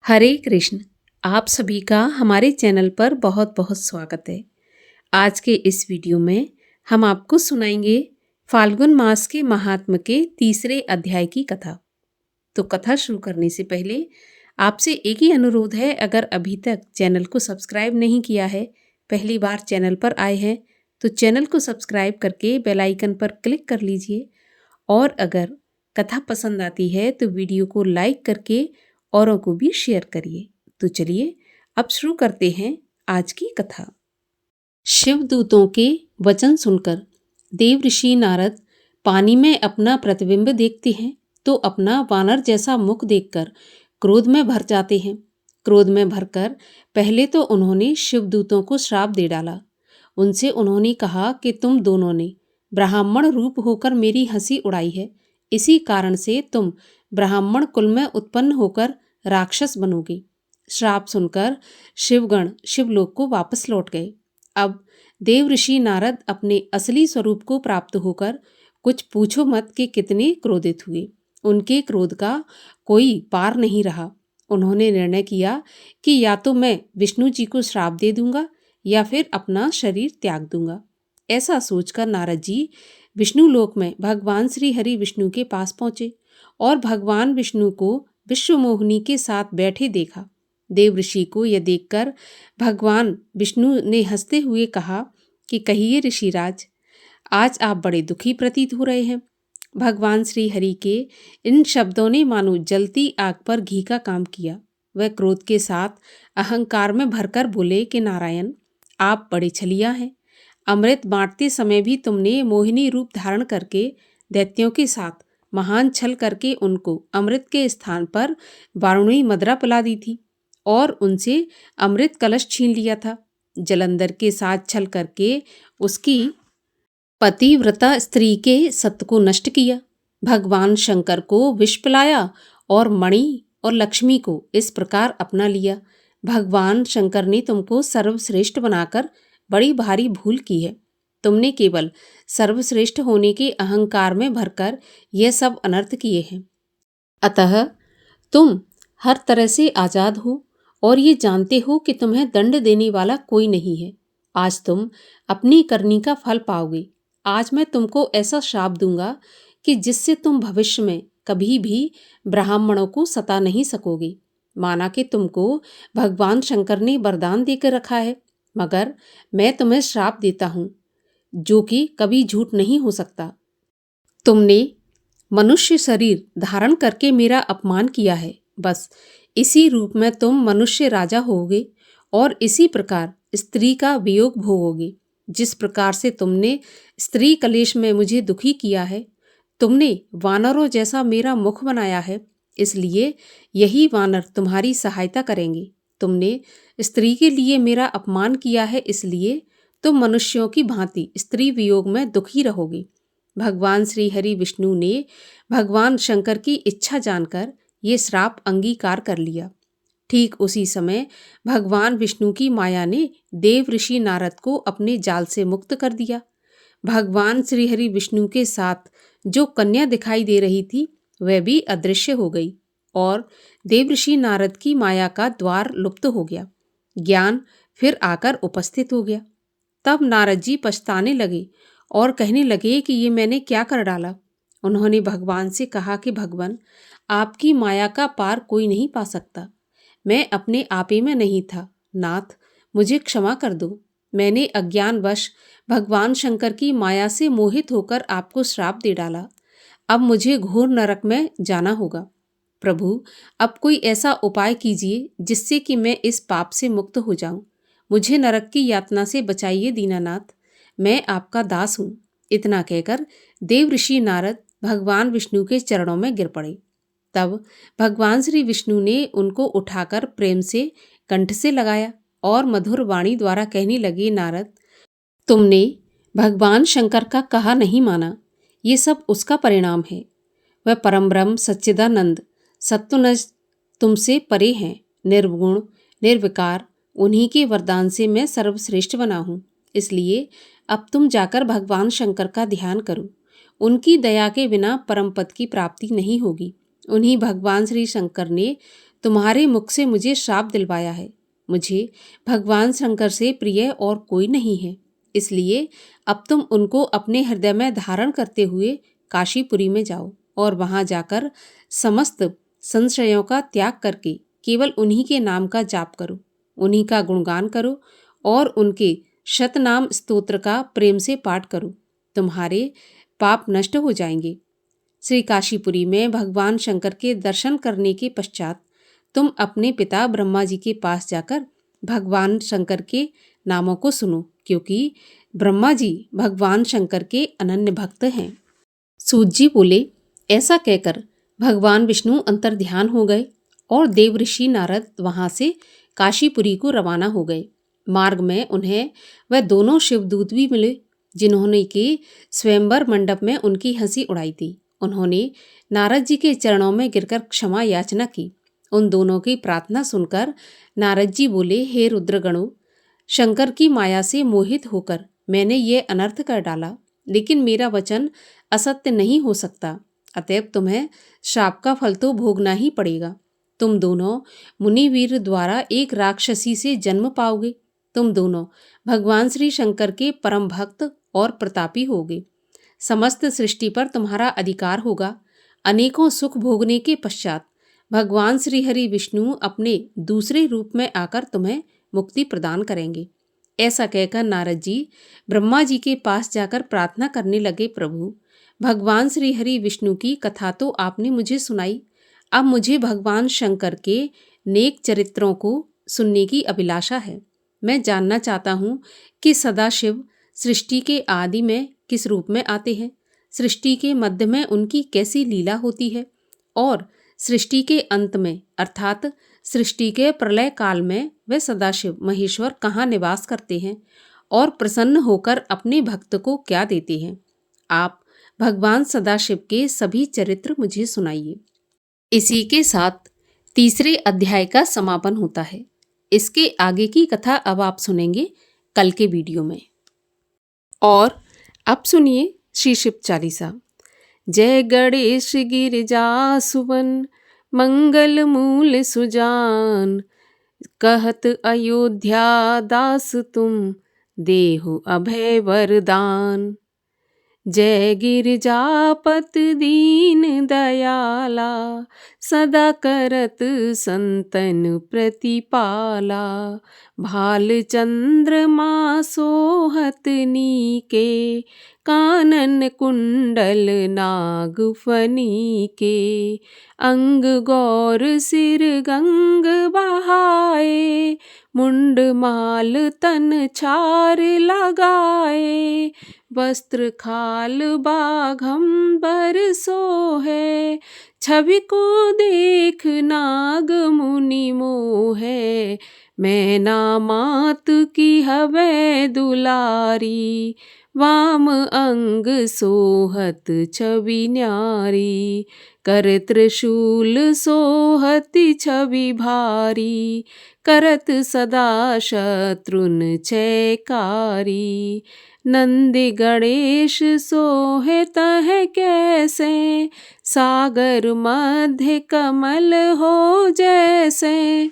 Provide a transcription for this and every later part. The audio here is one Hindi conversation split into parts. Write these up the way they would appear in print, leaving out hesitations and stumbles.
हरे कृष्ण। आप सभी का हमारे चैनल पर बहुत बहुत स्वागत है। आज के इस वीडियो में हम आपको सुनाएंगे फाल्गुन मास के महात्म के तीसरे अध्याय की कथा। तो कथा शुरू करने से पहले आपसे एक ही अनुरोध है, अगर अभी तक चैनल को सब्सक्राइब नहीं किया है, पहली बार चैनल पर आए हैं तो चैनल को सब्सक्राइब करके बेल आइकन पर क्लिक कर लीजिए। और अगर कथा पसंद आती है तो वीडियो को लाइक करके औरों को भी शेयर करिए। तो चलिए अब शुरू करते हैं आज की कथा। शिवदूतों के वचन सुनकर देव ऋषि नारद पानी में अपना प्रतिबिंब देखते हैं तो अपना वानर जैसा मुख देखकर क्रोध में भर जाते हैं। क्रोध में भरकर पहले तो उन्होंने शिवदूतों को श्राप दे डाला। उनसे उन्होंने कहा कि तुम दोनों ने ब्राह्मण रूप होकर मेरी हंसी उड़ाई है, इसी कारण से तुम ब्राह्मण कुल में उत्पन्न होकर राक्षस बनोगे। श्राप सुनकर शिवगण शिवलोक को वापस लौट गए। अब देव ऋषि नारद अपने असली स्वरूप को प्राप्त होकर कुछ पूछो मत के कितने क्रोधित हुए। उनके क्रोध का कोई पार नहीं रहा। उन्होंने निर्णय किया कि या तो मैं विष्णु जी को श्राप दे दूंगा या फिर अपना शरीर त्याग दूंगा। ऐसा सोचकर नारद जी विष्णु लोक में भगवान श्री हरि विष्णु के पास पहुंचे और भगवान विष्णु को विश्वमोहिनी के साथ बैठे देखा। देव ऋषि को यह देखकर भगवान विष्णु ने हंसते हुए कहा कि कहिए ऋषिराज, आज आप बड़े दुखी प्रतीत हो रहे हैं। भगवान श्री हरि के इन शब्दों ने मानो जलती आग पर घी का काम किया। वह क्रोध के साथ अहंकार में भरकर बोले कि नारायण, आप बड़े छलिया हैं। अमृत बांटते समय भी तुमने मोहिनी रूप धारण करके दैत्यों के साथ महान छल करके उनको अमृत के स्थान पर वारुणी मदरा पिला दी थी और उनसे अमृत कलश छीन लिया था। जलंधर के साथ छल करके उसकी पतिव्रता स्त्री के सत्य को नष्ट किया। भगवान शंकर को विष पिलाया और मणि और लक्ष्मी को इस प्रकार अपना लिया। भगवान शंकर ने तुमको सर्वश्रेष्ठ बनाकर बड़ी भारी भूल की है। तुमने केवल सर्वश्रेष्ठ होने के अहंकार में भरकर यह सब अनर्थ किए हैं। अतः तुम हर तरह से आजाद हो और ये जानते हो कि तुम्हें दंड देने वाला कोई नहीं है। आज तुम अपनी करनी का फल पाओगे। आज मैं तुमको ऐसा श्राप दूंगा कि जिससे तुम भविष्य में कभी भी ब्राह्मणों को सता नहीं सकोगे। माना कि तुमको भगवान शंकर ने वरदान देकर रखा है, मगर मैं तुम्हें श्राप देता हूँ जो कि कभी झूठ नहीं हो सकता। तुमने मनुष्य शरीर धारण करके मेरा अपमान किया है। बस इसी रूप में तुम मनुष्य राजा होगे और इसी प्रकार स्त्री का वियोग भोगोगे। जिस प्रकार से तुमने स्त्री कलेश में मुझे दुखी किया है, तुमने वानरों जैसा मेरा मुख बनाया है, इसलिए यही वानर तुम्हारी सहायता करेंगे। तुमने स्त्री के लिए मेरा अपमान किया है, इसलिए तुम मनुष्यों की भांति स्त्री वियोग में दुखी रहोगे। भगवान श्री हरि विष्णु ने भगवान शंकर की इच्छा जानकर ये श्राप अंगीकार कर लिया। ठीक उसी समय भगवान विष्णु की माया ने देव ऋषि नारद को अपने जाल से मुक्त कर दिया। भगवान श्री हरि विष्णु के साथ जो कन्या दिखाई दे रही थी वह भी अदृश्य हो गई और देव ऋषि नारद की माया का द्वार लुप्त हो गया। ज्ञान फिर आकर उपस्थित हो गया। तब नारद जी पछताने लगे और कहने लगे कि ये मैंने क्या कर डाला। उन्होंने भगवान से कहा कि भगवान, आपकी माया का पार कोई नहीं पा सकता। मैं अपने आपे में नहीं था। नाथ, मुझे क्षमा कर दो। मैंने अज्ञानवश भगवान शंकर की माया से मोहित होकर आपको श्राप दे डाला। अब मुझे घोर नरक में जाना होगा। प्रभु, अब कोई ऐसा उपाय कीजिए जिससे कि मैं इस पाप से मुक्त हो जाऊं। मुझे नरक की यातना से बचाइए दीनानाथ, मैं आपका दास हूँ। इतना कहकर देव ऋषि नारद भगवान विष्णु के चरणों में गिर पड़े। तब भगवान श्री विष्णु ने उनको उठाकर प्रेम से कंठ से लगाया और मधुर वाणी द्वारा कहने लगे, नारद, तुमने भगवान शंकर का कहा नहीं माना। ये सब उसका परिणाम है। वह परम ब्रह्म सच्चिदानंद सत्वनज तुमसे परे हैं, निर्गुण निर्विकार। उन्हीं के वरदान से मैं सर्वश्रेष्ठ बना हूँ। इसलिए अब तुम जाकर भगवान शंकर का ध्यान करो। उनकी दया के बिना परम पद की प्राप्ति नहीं होगी। उन्हीं भगवान श्री शंकर ने तुम्हारे मुख से मुझे श्राप दिलवाया है। मुझे भगवान शंकर से प्रिय और कोई नहीं है, इसलिए अब तुम उनको अपने हृदय में धारण करते हुए काशीपुरी में जाओ और वहां जाकर समस्त संशयों का त्याग करके केवल उन्हीं के नाम का जाप करो, उन्हीं का गुणगान करो और उनके शतनाम स्तोत्र का प्रेम से पाठ करो। तुम्हारे पाप नष्ट हो जाएंगे। श्री काशीपुरी में भगवान शंकर के दर्शन करने के पश्चात तुम अपने पिता ब्रह्मा जी के पास जाकर भगवान शंकर के नामों को सुनो, क्योंकि ब्रह्मा जी भगवान शंकर के अनन्य भक्त हैं। सूत जी बोले, ऐसा कहकर भगवान विष्णु अंतर ध्यान हो गए और देव ऋषि नारद वहां से काशीपुरी को रवाना हो गए। मार्ग में उन्हें वह दोनों शिवदूत भी मिले जिन्होंने कि स्वयंवर मंडप में उनकी हंसी उड़ाई थी। उन्होंने नारद जी के चरणों में गिरकर क्षमा याचना की। उन दोनों की प्रार्थना सुनकर नारद जी बोले, हे रुद्रगणों, शंकर की माया से मोहित होकर मैंने ये अनर्थ कर डाला, लेकिन मेरा वचन असत्य नहीं हो सकता, अतएव तुम्हें श्राप का फल तो भोगना ही पड़ेगा। तुम दोनों मुनिवीर द्वारा एक राक्षसी से जन्म पाओगे। तुम दोनों भगवान श्री शंकर के परम भक्त और प्रतापी होगे। समस्त सृष्टि पर तुम्हारा अधिकार होगा। अनेकों सुख भोगने के पश्चात भगवान श्री हरि विष्णु अपने दूसरे रूप में आकर तुम्हें मुक्ति प्रदान करेंगे। ऐसा कहकर नारद जी ब्रह्मा जी के पास जाकर प्रार्थना करने लगे, प्रभु, भगवान श्री हरि विष्णु की कथा तो आपने मुझे सुनाई, अब मुझे भगवान शंकर के नेक चरित्रों को सुनने की अभिलाषा है। मैं जानना चाहता हूँ कि सदाशिव सृष्टि के आदि में किस रूप में आते हैं, सृष्टि के मध्य में उनकी कैसी लीला होती है और सृष्टि के अंत में अर्थात सृष्टि के प्रलय काल में वे सदाशिव महेश्वर कहाँ निवास करते हैं और प्रसन्न होकर अपने भक्त को क्या देते हैं। आप भगवान सदाशिव के सभी चरित्र मुझे सुनाइए। इसी के साथ तीसरे अध्याय का समापन होता है। इसके आगे की कथा अब आप सुनेंगे कल के वीडियो में। और अब सुनिए श्री शिव चालीसा। जय गणेश गिरिजा सुवन, मंगल मूल सुजान, कहत अयोध्या दास तुम, देहु अभय वरदान। जय गिरिजापत दीन दयाला, सदा करत संतन प्रतिपाला। भाल चंद्रमा सोहत नीके, कानन कुंडल नाग फनी के। अंग गौर सिर गंग बहाए, मुंड माल तन छार लगाए। वस्त्र खाल बाघंबर सोहे, छवि को देख नाग मुनि मोहे। मैना मात की हवे दुलारी, वाम अंग सोहत छवि न्यारी। कर त्रिशूल सोहति छवि भारी, करत सदा शत्रुन छयकारी। नंदी गणेश सोहे तह कैसे, सागर मध्य कमल हो जैसे।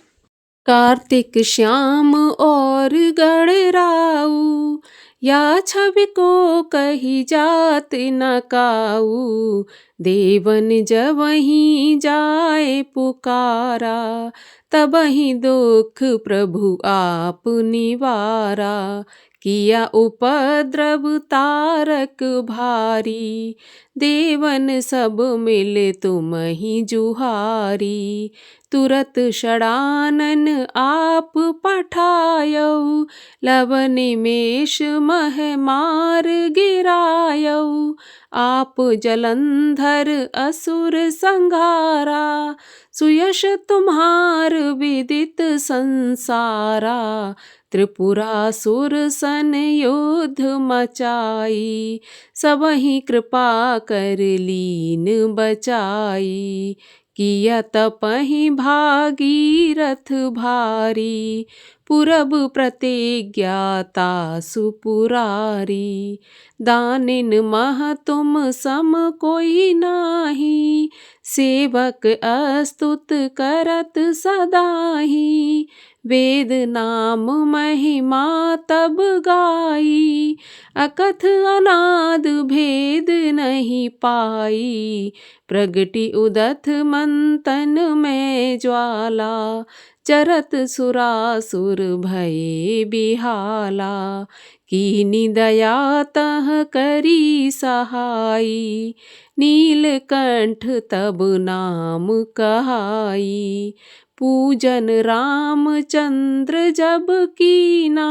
कार्तिक श्याम और गणराऊ, या छवि को कही जात न काऊ। देवन जबहि जाए पुकारा, तबहि दुख प्रभु आप निवारा। किया उपद्रव तारक भारी, देवन सब मिले तुमहि जुहारी। तुरत षडानन आप पठायऊ, लव निमेष मह मार गिरायऊ। आप जलंधर असुर संघारा, सुयश तुम्हार विदित संसारा। त्रिपुरासुर सन युद्ध मचाई, सबहि कृपा कर लीन बचाई। किया तपहि भागीरथ भारी, पुरब प्रतिज्ञा तासु पुरारी। दानिन मह तुम सम कोई नाही, सेवक अस्तुत करत सदाही। वेद नाम महिमा तब गाई, अकथ अनाद भेद नहीं पाई। प्रगति उदथ मंतन में ज्वाला, चरत सुरासुर भये बिहाला। कीनी दया तह करी सहाई, नीलकंठ तब नाम कहाई। पूजन रामचंद्र जब कीना,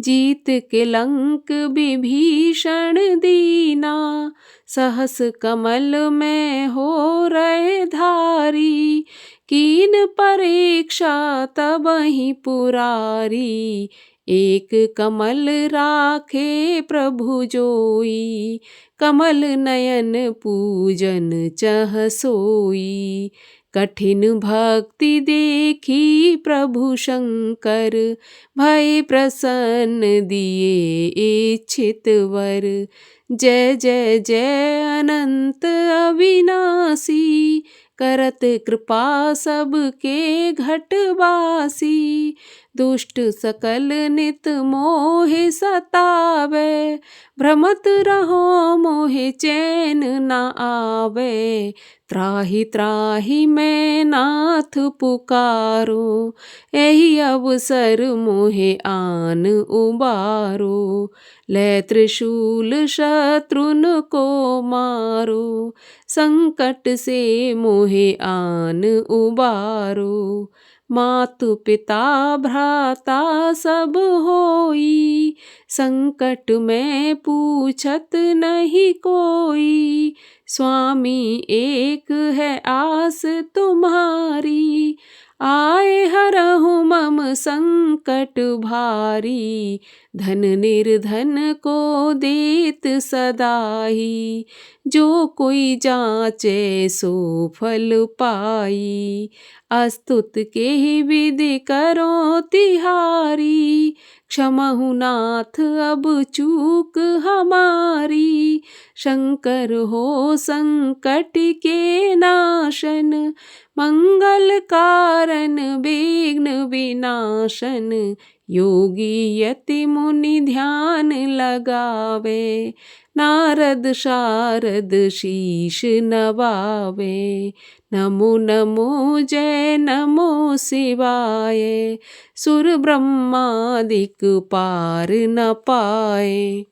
जीत के लंक विभीषण दीना। सहस कमल में हो रहे धारी, कीन परीक्षा तबहि पुरारी। एक कमल राखे प्रभु जोई, कमल नयन पूजन चह सोई। कठिन भक्ति देखी प्रभु शंकर, भय प्रसन्न दिए इच्छित वर। जय जय जय अनंत अविनाशी, करत कृपा सबके घटवासी। दुष्ट सकल नित मोहे सतावे, भ्रमत रहो मोहे चैन न आवे। त्राहि त्राहि मैं नाथ पुकारो, एहि अवसर मोहे आन उबारो। लै त्रिशूल शत्रुन को मारो, संकट से मोहे आन उबारो। मातु पिता भ्राता सब होई, संकट में पूछत नहीं कोई। स्वामी एक है आस तुम्हारी, आए हरहु मम संकट भारी। धन निर्धन को देत सदाही, जो कोई जाचे सो फल पाई। अस्तुत के विधि करो तिहारी, क्षमहु नाथ अब चूक हमारी। शंकर हो संकट के नाशन, मंगल कारण विघ्न विनाशन। योगी यति मुनि ध्यान लगावे, नारद शारद शीश नवावे। नमो नमो जय नमो शिवाय, सुर ब्रह्मादिक पार न पाए।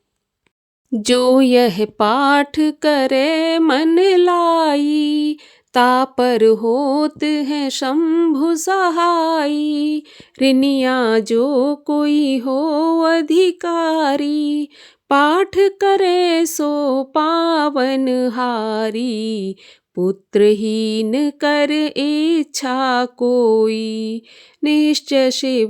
जो यह पाठ करे मन लाई, तापर होत है शंभु सहाई। ऋनिया जो कोई हो अधिकारी, पाठ करे सो पावन हारी। पुत्रहीन कर इच्छा कोई, निश्चय शिव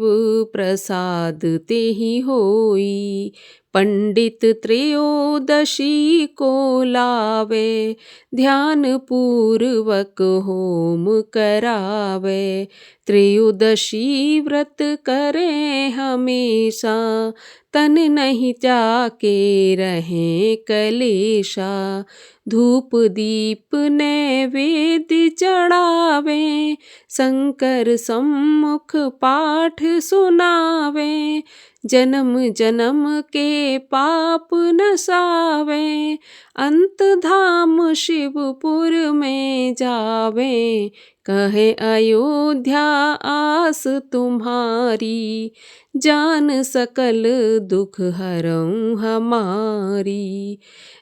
प्रसाद तेहि होई। पंडित त्रयोदशी को लावे, ध्यान पूर्वक होम करावे। त्रयोदशी व्रत करे हमेशा, तन नहीं जाके रहे कलेशा। धूप दीप नैवेद्य चढ़ावे, शंकर सम्मुख पाठ सुनावे। जन्म जन्म के पाप नसावे, अंत धाम शिवपुर में जावे। कहे अयोध्या आस तुम्हारी, जान सकल दुख हरऊँ हमारी।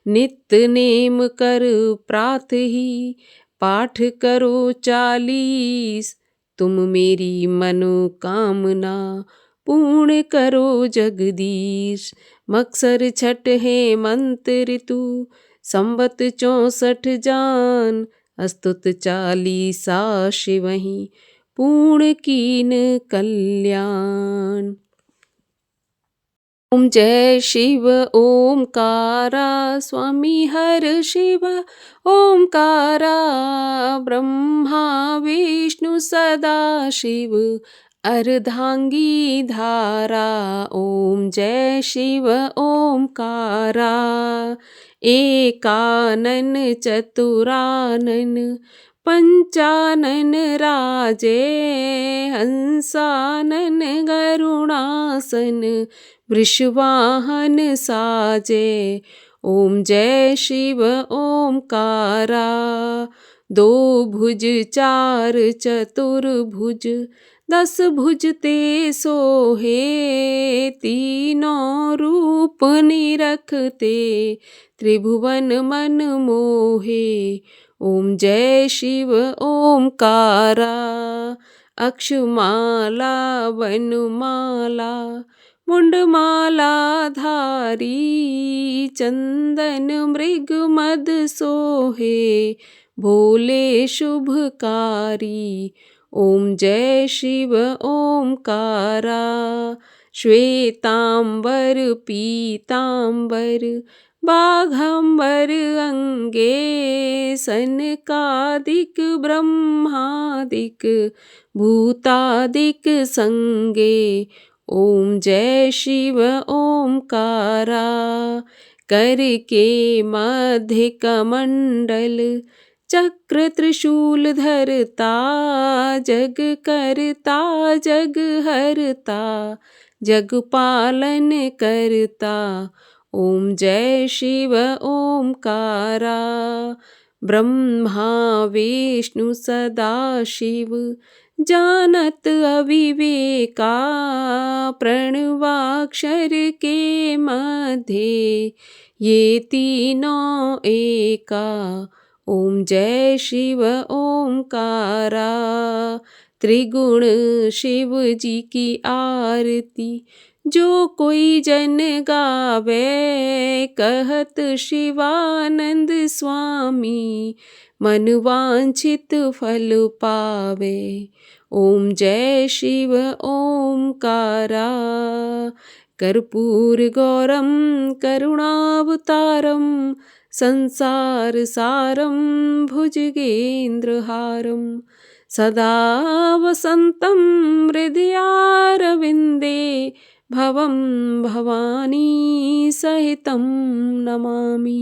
नित्य नेम कर प्रात ही, पाठ करो 40। तुम मेरी मनोकामना पूर्ण करो जगदीश। मक्सर छठ है मंत्र ऋतु, संवत 64 जान। अस्तुत 40 शिवहि, पूर्ण कीन कल्याण। ओम जय शिव ओमकारा स्वामी हर शिव ओमकारा ब्रह्मा विष्णु सदा शिव अर्धांगी धारा। ओम जय शिव ओमकारा एकानन चतुरानन पंचानन राजे हंसानन गरुणासन वृषवाहन साजे। ओम जय शिव ओमकारा दो भुज चार चतुर्भुज 10 भुज ते सोहे तीनों रूप निरखते त्रिभुवन मन मोहे। ओम जय शिव ओमकारा अक्षमाला वनमाला मुंडमाला धारी चंदन मृग मद सोहे भोले शुभकारी। ओम जय शिव ओमकारा श्वेतांबर पीतांबर बाघंबर अंगे सनकादिक ब्रह्मादिक भूतादिक संगे। ओम जय शिव ओमकारा करके मध्य कमंडल चक्र त्रिशूल धरता जग करता जग हरता जग पालन करता। ओम जय शिव ओमकारा ब्रह्मा विष्णु सदा शिव जानत अविवेका प्रणवाक्षर के मध्य ये तीनों एका। ओम जय शिव ओमकारा त्रिगुण शिव जी की आरती जो कोई जन गावे कहत शिवानंद स्वामी मन वांछित फल पावे। ओम जय शिव ओमकारा कर्पूर गौरम करुणावतारम संसार सारम भुजगेन्द्रहारम सदा वसंतं हृदयारविन्दे भवं भवानी सहितं नमामि।